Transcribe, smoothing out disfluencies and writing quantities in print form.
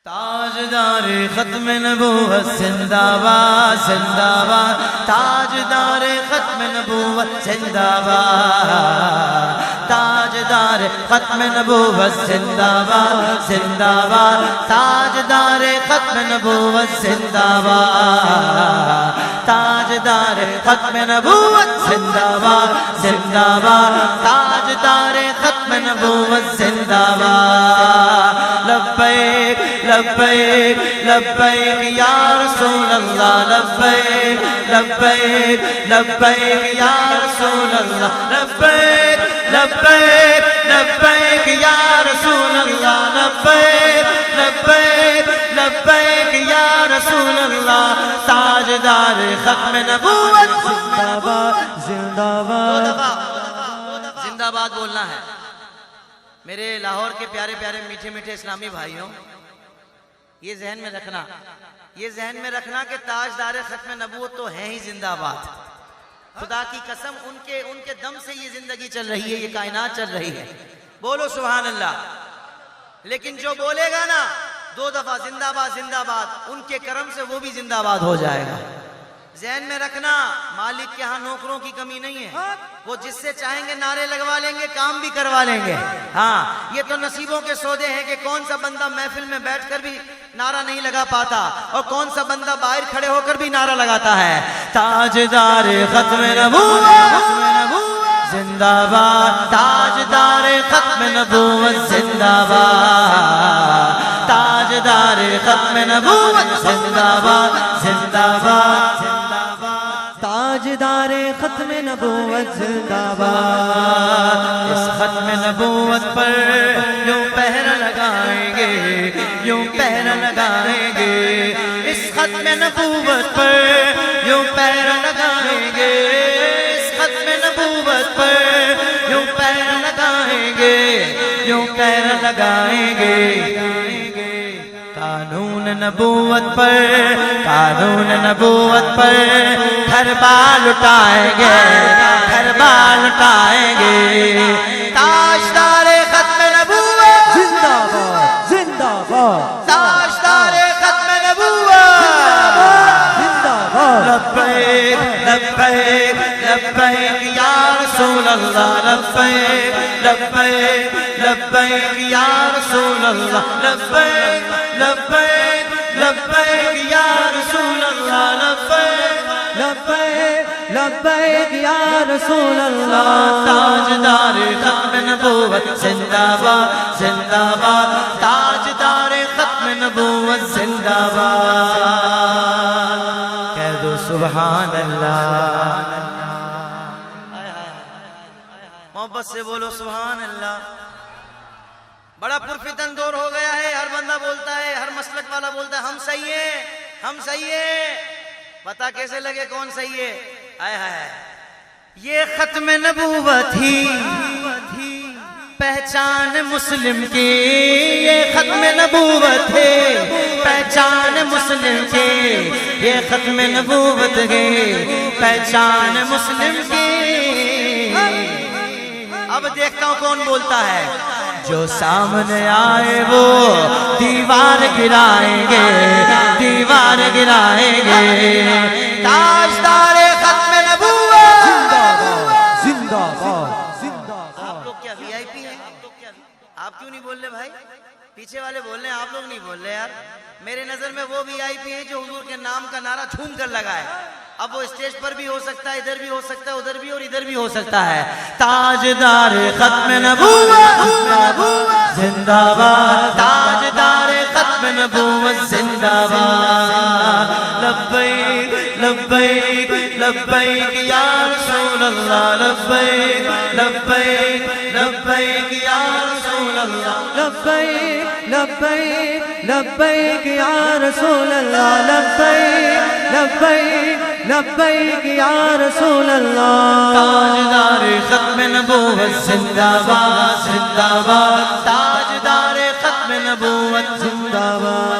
تاجدار ختم نبوت زندہ باد زندہ باد، تاجدار ختم نبوت زندہ باد، تاجدار ختم نبوت زندہ باد زندہ باد، تاجدار ختم نبوت زندہ باد، تاجدار ختم نبوت زندہ باد زندہ باد، تاجدار ختم نبوت زندہ باد۔ لبیک لبیک لبیک یا رسول اللہ، لبیک لبیک لبیک یا رسول اللہ، لبیک لبیک لبیک یا رسول اللہ، لبیک لبیک لبیک یا رسول اللہ، تاجدار ختم نبوت زندہ باد زندہ باد۔ زندہ باد بولنا ہے میرے لاہور کے پیارے پیارے میٹھے میٹھے اسلامی بھائیوں، یہ ذہن میں رکھنا، یہ ذہن میں رکھنا کہ تاجدار ختم نبوت تو ہیں ہی زندہ باد۔ خدا کی قسم ان کے دم سے یہ زندگی چل رہی ہے، یہ کائنات چل رہی ہے، بولو سبحان اللہ۔ لیکن جو بولے گا نا 2 دفعہ زندہ باد زندہ باد، ان کے کرم سے وہ بھی زندہ باد ہو جائے گا۔ ذہن میں رکھنا مالک کے ہاں نوکروں کی کمی نہیں ہے، وہ جس سے چاہیں گے نعرے لگوا لیں گے، کام بھی کروا لیں گے۔ ہاں یہ تو نصیبوں کے سودے ہیں کہ کون سا بندہ محفل میں بیٹھ کر بھی نعرہ نہیں لگا پاتا اور کون سا بندہ باہر کھڑے ہو کر بھی نعرہ لگاتا ہے۔ تاجدار ختم نبوت زندہ باد، تاجدار ختم نبوت زندہ باد، تاجدار ختم نبوت زندہ باد زندہ باد، تاجدار ختم نبوت زندہ باد۔ اس ختم نبوت پر یوں پہرا لگائیں گے، یوں پہرا لگائیں گے، اس ختم نبوت پر یوں پہرا لگائیں گے، اس ختم نبوت پر یوں پہرا لگائیں گے، یوں پہرا لگائیں گے۔ قانون نبوت پر، قانون نبوت پر گھر بال اٹھائیں گے، گھر بال اٹھائیں گے۔ تاجدار ختم نبوت زندہ باد زندہ باد، تاجدار ختم نبوت زندہ باد۔ لبیک لبیک لبیک یا رسول اللہ، لبیک لبیک لبیک یا رسول اللہ، لبیک لبیک لبیک یا رسول اللہ، لبیک لبیک لبیک یا رسول اللہ۔ تاجدار ختم نبوت زندہ باد زندہ باد، تاجدار ختم نبوت زندہ باد۔ کہہ دو سبحان اللہ، محبت سے بولو سبحان اللہ۔ بڑا پرفتن دور ہو گیا ہے، ہر بندہ بولتا ہے، ہر مسلک والا بولتا ہے ہم صحیح ہیں، ہم صحیح ہیں۔ پتہ کیسے لگے کون صحیح ہے؟ آئے ہائے، یہ ختم نبوت ہی پہچان مسلم کی، یہ ختم نبوت ہے پہچان مسلم کی، یہ ختم نبوت ہے پہچان مسلم کی۔ اب دیکھتا ہوں کون بولتا ہے۔ جو سامنے آئے وہ دیوار گرائیں گے، دیوار گرائیں گے۔ تاجدار ختم نبوت زندہ باد زندہ باد زندہ باد۔ آپ لوگ کیا وی آئی پی ہیں؟ آپ کیوں نہیں بول رہے بھائی؟ پیچھے والے بول رہے ہیں، آپ لوگ نہیں بول رہے یار۔ میرے نظر میں وہ وی آئی پی ہے جو حضور کے نام کا نعرہ جھوم کر لگائے۔ اب وہ اسٹیج پر بھی ہو سکتا ہے، ادھر بھی ہو سکتا ہے، ادھر بھی اور ادھر بھی ہو سکتا ہے۔ تاجدار ختم نبوت زندہ باد، تاجدار ختم نبوت زندہ باد۔ لبیک لبیک لبیک یا رسول اللہ، لبیک لبیک لبیک یا رسول اللہ، لبیک لبیک لبیک یا رسول اللہ، لبیک لبیک لبیک یا رسول اللہ۔ تاجدار ختم نبوت زندہ باد زندہ باد، تاجدار ختم نبوت زندہ باد۔